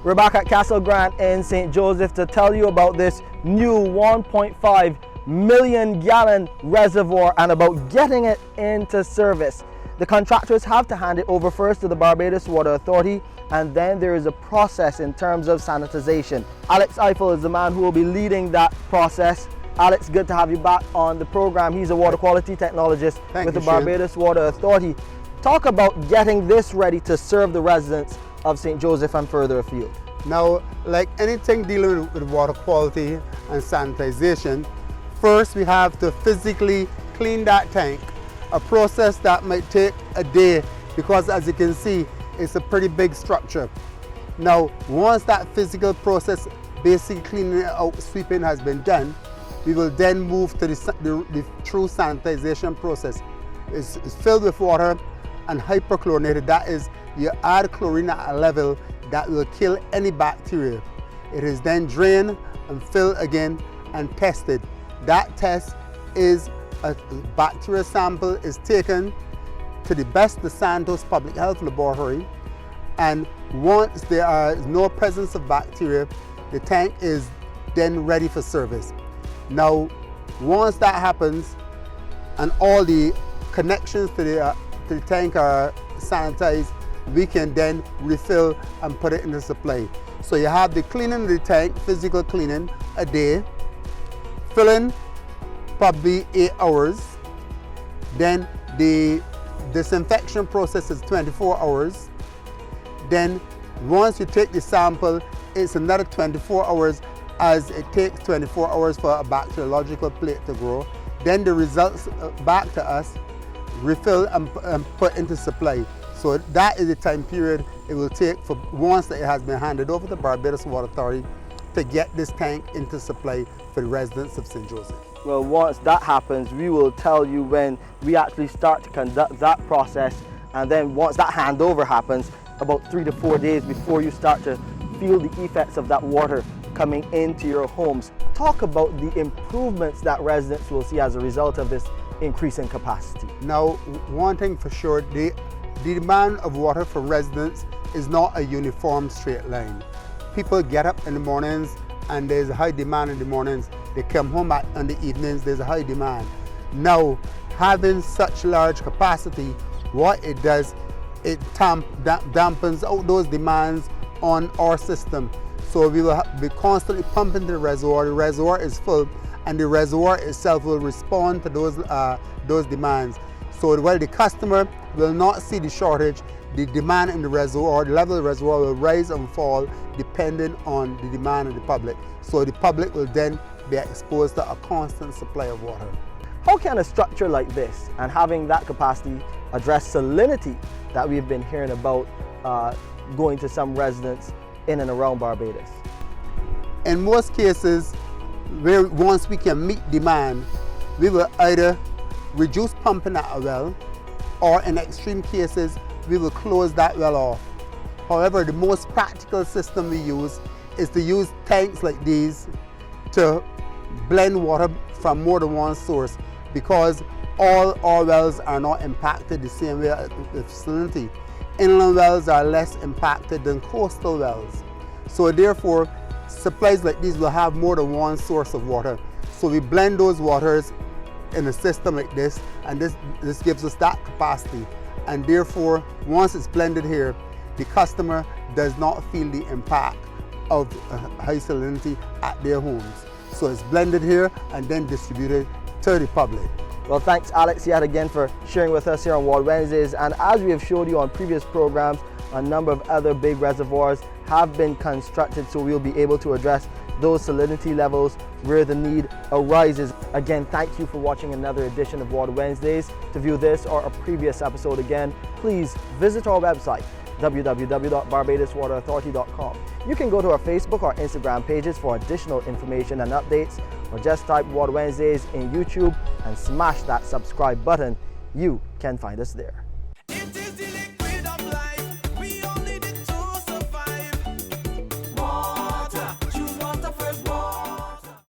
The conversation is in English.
We're back at Castle Grant in St. Joseph to tell you about this new 1.5 million gallon reservoir and about getting it into service. The contractors have to hand it over first to the Barbados Water Authority, and then there is a process in terms of sanitization. Alex Ifill is the man who will be leading that process. Alex, good to have you back on the program. He's a water quality technologist with the Barbados Water Authority. Talk about getting this ready to serve the residents of St. Joseph and further afield. Now, like anything dealing with water quality and sanitization, first we have to physically clean that tank, a process that might take a day because, as you can see, it's a pretty big structure. Now, once that physical process, basically cleaning it out, sweeping, has been done, we will then move to the true sanitization process. It's filled with water and hyperchlorinated. That is, you add chlorine at a level that will kill any bacteria. It is then drained and filled again and tested. That test is a bacteria sample is taken to the best the Santos Public Health Laboratory, and once there is no presence of bacteria, the tank is then ready for service. Now, once that happens and all the connections to the tank are sanitized, we can then refill and put it into supply. So you have the cleaning of the tank, physical cleaning, a day, filling probably 8 hours, then the disinfection process is 24 hours, then once you take the sample, it's another 24 hours, as it takes 24 hours for a bacteriological plate to grow. Then the results back to us, refill and put into supply. So that is the time period it will take for once that it has been handed over to the Barbados Water Authority to get this tank into supply for the residents of St. Joseph. Well, once that happens, we will tell you when we actually start to conduct that process, and then once that handover happens, about 3 to 4 days before you start to feel the effects of that water coming into your homes. Talk about the improvements that residents will see as a result of this increase in capacity. Now, one thing for sure, the demand of water for residents is not a uniform straight line. People get up in the mornings and there's a high demand in the mornings. They come home in the evenings, there's a high demand. Now, having such large capacity, what it does, it dampens out those demands on our system. So we will be constantly pumping the reservoir is full, and the reservoir itself will respond to those demands. So while the customer will not see the shortage, the demand in the reservoir, the level of the reservoir will rise and fall depending on the demand of the public. So the public will then be exposed to a constant supply of water. How can a structure like this and having that capacity address salinity that we've been hearing about going to some residents in and around Barbados? In most cases, once we can meet demand, we will either reduce pumping at a well, or in extreme cases, we will close that well off. However, the most practical system we use is to use tanks like these to blend water from more than one source, because all our wells are not impacted the same way with salinity. Inland wells are less impacted than coastal wells. So therefore, supplies like these will have more than one source of water. So we blend those waters in a system like this, and this gives us that capacity. And therefore, once it's blended here, the customer does not feel the impact of high salinity at their homes. So it's blended here and then distributed to the public. Well, thanks Alex yet again for sharing with us here on Water Wednesdays. And as we have showed you on previous programs, a number of other big reservoirs have been constructed, so we'll be able to address those salinity levels where the need arises. Again, thank you for watching another edition of Water Wednesdays. To view this or a previous episode again, please visit our website, www.barbadoswaterauthority.com. You can go to our Facebook or Instagram pages for additional information and updates, or just type Water Wednesdays in YouTube and smash that subscribe button. You can find us there.